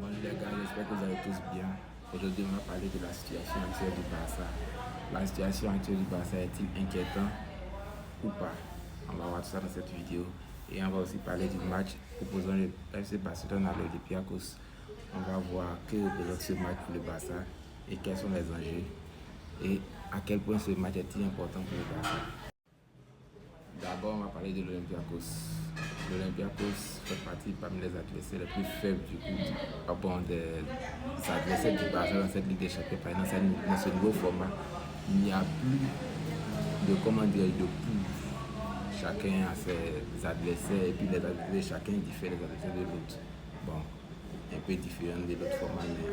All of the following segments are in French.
Bonjour les gars, j'espère que vous allez tous bien. Aujourd'hui, on va parler de la situation actuelle du Barça. La situation actuelle du Barça est-il inquiétante ou pas? On va voir tout ça dans cette vidéo. Et on va aussi parler du match opposant le FC Barcelone à l'Olympiakos. On va voir que représente ce match pour le Barça et quels sont les enjeux et à quel point ce match est-il important pour le Barça. D'abord, on va parler de l'Olympiakos. L'Olympiakos fait partie parmi les adversaires les plus faibles du groupe. Des adversaires du Barça dans cette Ligue des Champions. Par exemple, dans ce nouveau format, il n'y a plus de poule. Chacun a ses adversaires et puis les adversaires, chacun diffère des adversaires de l'autre. Bon, un peu différent de l'autre format, mais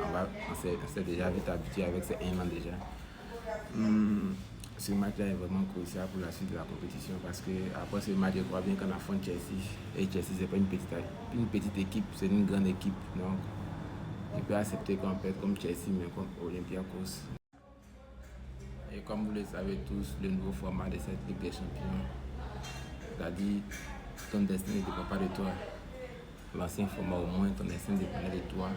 on s'est déjà vite habitué avec ces 1 an déjà. Ce match-là est vraiment crucial pour la suite de la compétition parce que après ce match, je crois bien qu'on affronte Chelsea. Et Chelsea, c'est pas une petite équipe, c'est une grande équipe. Donc, il peut accepter qu'on perde comme Chelsea, mais comme Olympiakos. Et comme vous le savez tous, le nouveau format de cette Ligue des Champions, c'est-à-dire ton destin ne dépend pas de toi. L'ancien format, au moins, ton destin dépendait de toi.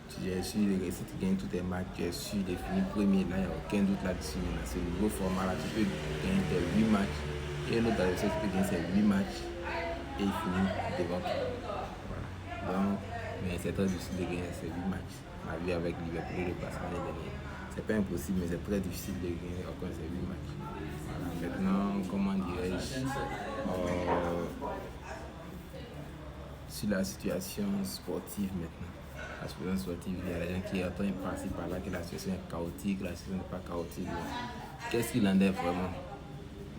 Tu es sûr de réussir, tu gagnes tous tes matchs, tu es sûr de finir premier, là, il n'y a aucun doute là-dessus. Dans ce nouveau format-là, tu peux gagner tes 8 matchs. Et l'autre adversaire, tu peux gagner ses 8 matchs et il finit devant toi. Voilà. Donc, mais c'est très difficile de gagner ces 8 matchs. On a vu avec Liverpool et le Barça l'année dernière. C'est pas impossible, mais c'est très difficile de gagner encore ces 8 matchs. Voilà. Maintenant, comment dirais-je sur la situation sportive maintenant. La situation sportive, il y a des gens qui entendent passer par là que la situation est chaotique, la situation n'est pas chaotique. Qu'est-ce qu'il en est vraiment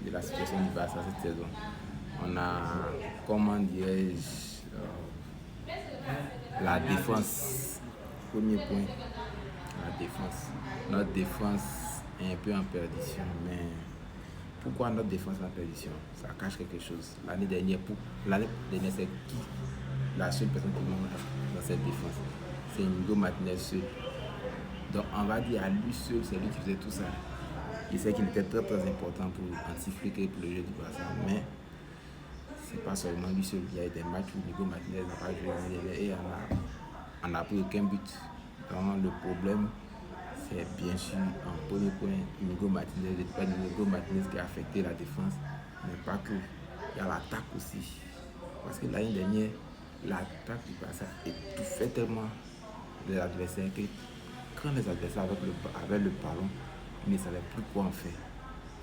de la situation du Barça cette saison? On a, comment dirais-je, la défense. Premier point, la défense. Notre défense est un peu en perdition, mais pourquoi notre défense est en perdition? Ça cache quelque chose. L'année dernière, c'est qui la seule personne qui manque dans cette défense? C'est Inigo Martinez seul. Donc on va dire à lui seul, c'est lui qui faisait tout ça. Il sait qu'il était très important pour anti-fliquer pour le jeu du Barça, mais c'est pas seulement lui seul. Il y a des matchs où Inigo Martinez n'a pas joué et on n'a pris aucun but. Donc le problème, c'est bien sûr en premier point Inigo Martinez. C'est pas Inigo Martinez qui a affecté la défense, mais pas que. Il y a l'attaque aussi. Parce que l'année dernière, l'attaque du Barça étouffait tellement les adversaires que quand les adversaires avaient le ballon, ils ne savaient plus quoi en faire.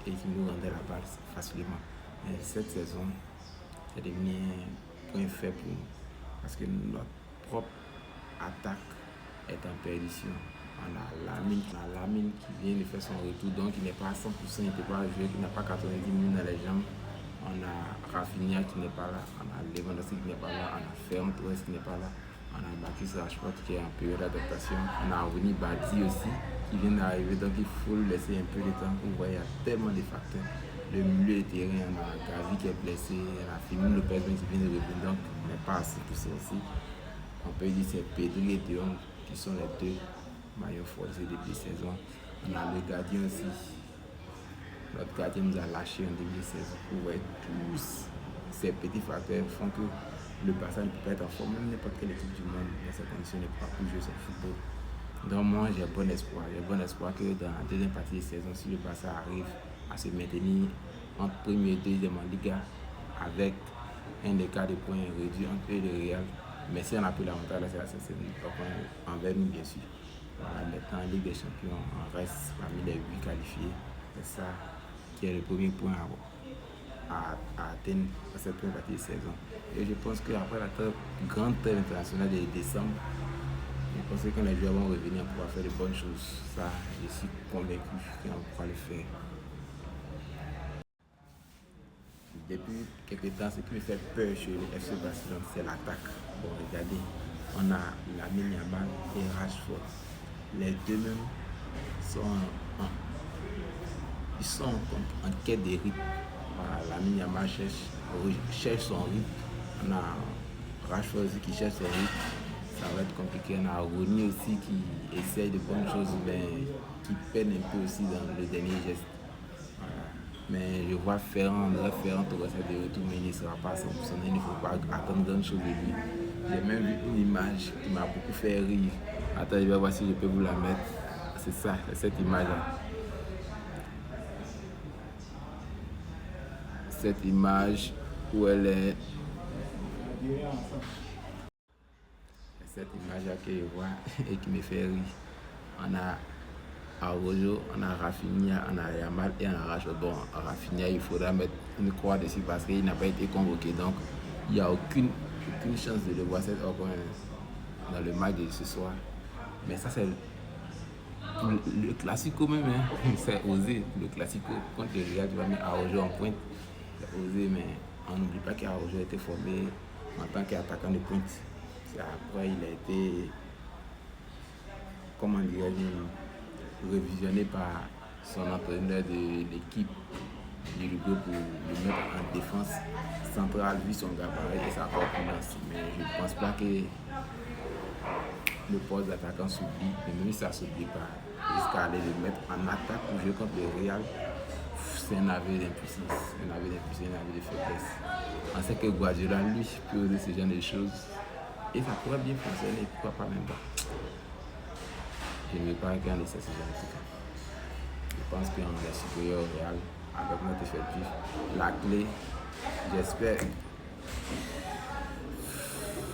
Et ils nous rendaient la balle facilement. Mais cette saison, c'est devenu un point faible pour nous. Parce que notre propre attaque est en perdition. On a Lamine qui vient de faire son retour, donc il n'est pas à 100%, il ne peut pas jouer, il n'a pas 90 minutes dans les jambes. On a Rafinha qui n'est pas là, on a Lewandowski qui n'est pas là, on a Ferran Torres qui n'est pas là, on a Marcus Rashford qui est en période d'adaptation, on a Ronny Badi aussi qui vient d'arriver, donc il faut lui laisser un peu de temps. Vous voyez, il y a tellement de facteurs. Le milieu de terrain, on a Gavi qui est blessé, on a Firmino Lopez qui vient de revenir, donc on n'est pas assez poussé aussi. On peut dire que c'est Pedri et De Jong qui sont les deux maillots forts de depuis saison. On a le gardien aussi. Notre gardien nous a lâché en 2016. Vous voyez, tous ces petits facteurs font que le Barça ne peut pas être en forme. Même n'importe quelle équipe du monde, dans ces conditions, ne peut pas jouer son football. Donc moi, j'ai bon espoir. J'ai bon espoir que dans la deuxième partie de saison, si le Barça arrive à se maintenir entre premier et deuxième en Liga, avec un écart de points réduit entre eux et le Real. Mais si on a pris l'avantage, là, c'est envers nous, bien sûr. Voilà, maintenant, en Ligue des Champions, on reste parmi les 8 qualifiés. C'est ça qui est le premier point à atteindre dans cette première partie de saison. Et je pense qu'après la grande trêve internationale de décembre, je pense que quand les joueurs vont revenir, on pourra faire de bonnes choses. Ça, je suis convaincu qu'on pourra le faire. Depuis quelques temps, ce qui me fait peur chez le FC Barcelone, c'est l'attaque. Bon, regardez, on a Lamine Yamal et Rashford. Les deux mêmes ils sont en quête de rythme. Voilà, Lamine Yamal cherche son rythme. On a Rashford aussi qui cherche son rythme. Ça va être compliqué. On a Ronny aussi qui essaye de bonnes choses, mais qui peine un peu aussi dans le dernier geste. Mais je vois Ferran Torres de retour, mais il ne sera pas à 100%. Il ne faut pas attendre grand chose de lui. J'ai même vu une image qui m'a beaucoup fait rire. Attends, je vais voir si je peux vous la mettre. C'est ça, c'est cette image-là. Cette image où elle est. Cette image-là que je vois et qui me fait rire. On a Araujo, on a Rafinha, on a Yamal et on a Rashford. Bon, Rafinha, il faudra mettre une croix dessus parce qu'il n'a pas été convoqué. Donc, il n'y a aucune chance de le voir dans le match de ce soir. Mais ça, c'est le classico même. Hein. C'est osé. Le classico, contre le Real, tu vas mettre Araujo en pointe. C'est osé, mais on n'oublie pas qu'Araujo a été formé en tant qu'attaquant de pointe. Après, il a été, comment dirais-je, révisionné par son entraîneur de l'équipe du Uruguay pour le mettre en défense centrale vu son gabarit et sa corpulence. Mais je ne pense pas que le poste d'attaquant s'oublie, mais même si ça ne s'oublie pas, jusqu'à aller le mettre en attaque pour jouer contre le Real, c'est un aveu d'impuissance, un aveu de faiblesse. On sait que Guardiola, lui, peut oser ce genre de choses. Et ça pourrait bien fonctionner, pourquoi pas même pas. Je ne veux pas regarder ça, ce genre de trucs. Je pense qu'on est supérieur au Real avec notre effectif. La clé, j'espère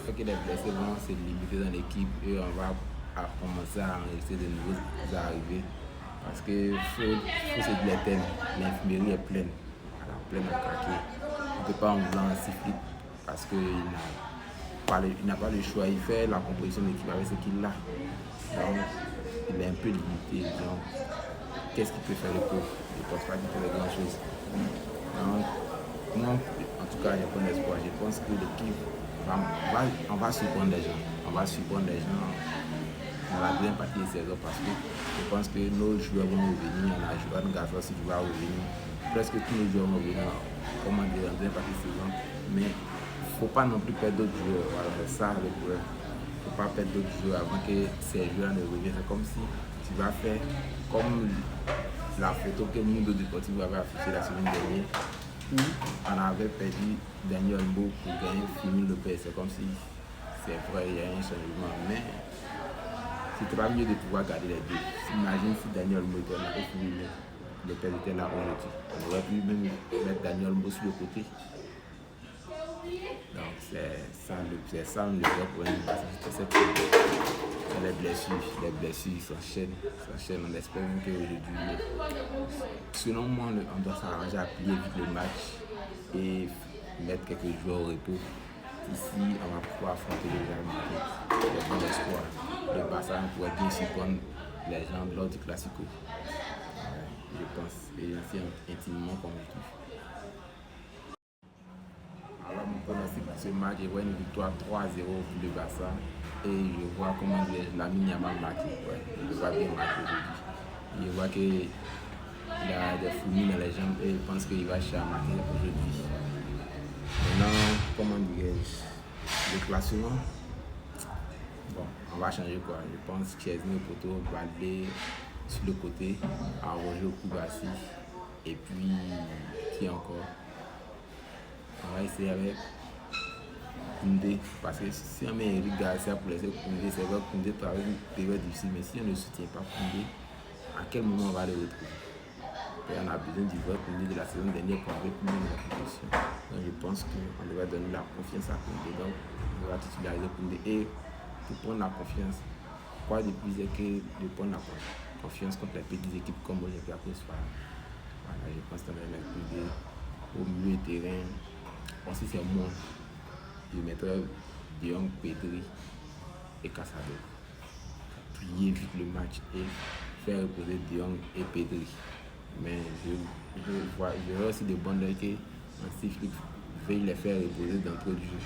que les blessés vont se limiter dans l'équipe et on va commencer à enregistrer de nouveaux arrivées. Parce qu'il faut se dire les thèmes. L'infirmerie est pleine. Elle est pleine à craquer. On ne peut pas en vouloir un cyclique parce qu'il n'a pas le choix. Il fait la composition de l'équipe avec ce qu'il a. Donc, il est un peu limité. Donc, qu'est-ce qu'il peut faire le pauvre? Je ne pense pas qu'il fait de grandes choses. Donc, moi, en tout cas, il y a pas d'espoir. Je pense que l'équipe, on va surprendre les gens. On va surprendre les gens dans la deuxième partie de saison parce que je pense que nos joueurs vont revenir. On a joué un garçon qui va revenir. Presque tous nos joueurs vont revenir dans la deuxième partie de saison. Mais il ne faut pas non plus perdre d'autres joueurs. Voilà, c'est ça le problème. Il ne faut pas perdre d'autres joueurs avant que ces joueurs ne reviennent. C'est comme si tu vas faire comme la photo que Mundo Deportivo avait affichée la semaine dernière où on avait perdu Daniel Mbo pour gagner Firmino Lopez. C'est comme si c'est vrai, il y a un changement. Mais c'était pas mieux de pouvoir garder les deux. Imagine si Daniel Mbo était là et Firmino Lopez était là aujourd'hui. On aurait pu même mettre Daniel Mbo sur le côté. Donc c'est ça le vrai problème. Les blessures s'enchaînent. On espère même qu'aujourd'hui, selon moi, on doit s'arranger à plier vite le match et mettre quelques joueurs au repos. Ici, on va pouvoir affronter le Real Madrid. Il y a bon espoir. Le Barça pourrait bien surprendre les gens lors du Classico. Je pense, et j'en suis intimement convaincu. Alors, mon pronostic pour ce match, je vois une victoire 3-0 pour le Barça. Et je vois comment Lamine Yamal marque. Ouais, je vois bien marquer aujourd'hui. Je vois qu'il a des fourmis dans les jambes et je pense qu'il va chercher à marquer aujourd'hui. Maintenant, comment dirais-je, le classement, bon, on va changer quoi. Je pense que Chesney au poteau, Balde sur le côté, Araujo Koubassi et puis qui encore. On va essayer avec Koundé, parce que si on met Eric Garcia pour laisser Koundé, c'est vrai que Koundé travaille une période difficile, mais si on ne soutient pas Koundé, à quel moment on va le retrouver? Et on a besoin du vrai Koundé de la saison dernière pour avoir plus de la compétition. Donc je pense qu'on devrait donner la confiance à Koundé, donc on devrait titulariser Koundé. Et pour prendre la confiance, quoi de plus est que de prendre la confiance contre les petites équipes comme Olympiakos. Voilà, je pense qu'on devrait mettre Koundé au milieu de terrain. Bon, si c'est moi, je mettrais De Jong, Pedri et Casado. Plier vite le match et faire reposer De Jong et Pedri. Mais je vois aussi de bonnes oeil que Steve Flick veuille les faire reposer d'entrée du jeu.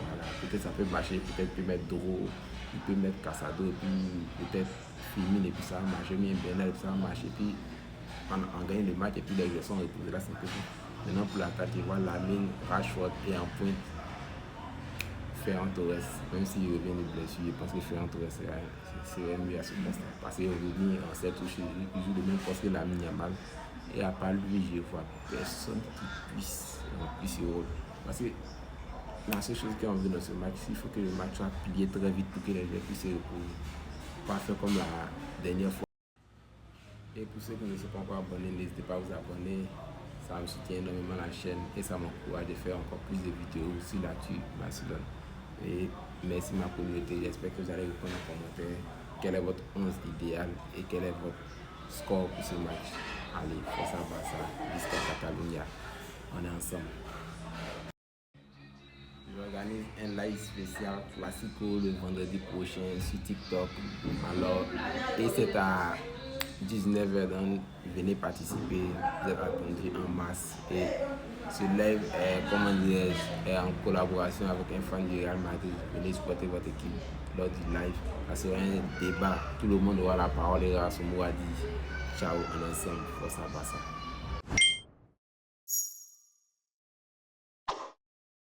Voilà. Peut-être ça peut marcher, peut-être il peut mettre Doro, il peut mettre Casado, et puis peut-être Firmino et puis ça va marcher, mais Bernard et puis ça va marcher, puis on gagne le match et puis les joueurs sont reposés. Là, c'est un peu tout. Maintenant pour l'attaque, je vois Lamine, Rashford et en pointe Ferran Torres. Même s'il revient de blessure, je pense que Ferran Torres serait mieux à ce poste. Parce qu'il revient en 7 touches, il joue le même poste que Lamine Yamal. Et à part lui, je ne vois personne qui puisse remplir ce rôle. Parce que la seule chose qu'on veut dans ce match, il faut que le match soit plié très vite pour que les joueurs puissent se reposer. Pas faire comme la dernière fois. Et pour ceux qui ne sont pas encore abonnés, n'hésitez pas à vous abonner. Ça me soutient énormément la chaîne et ça m'encourage de faire encore plus de vidéos sur l'actu Barcelone. Et merci ma communauté. J'espère que vous allez répondre en commentaire quel est votre 11 idéal et quel est votre score pour ce match. Allez, Força Barça, Visca Catalunya. On est ensemble. J'organise un live spécial Classico le vendredi prochain sur TikTok. Alors, et c'est à 19h, donc venez participer, vous êtes attendus en masse. Et ce live est en collaboration avec un fan du Real Madrid. Venez supporter votre équipe lors du live. Ça sera un débat, tout le monde aura la parole et aura son mot à dire. Ciao, on est ensemble, Força Barça.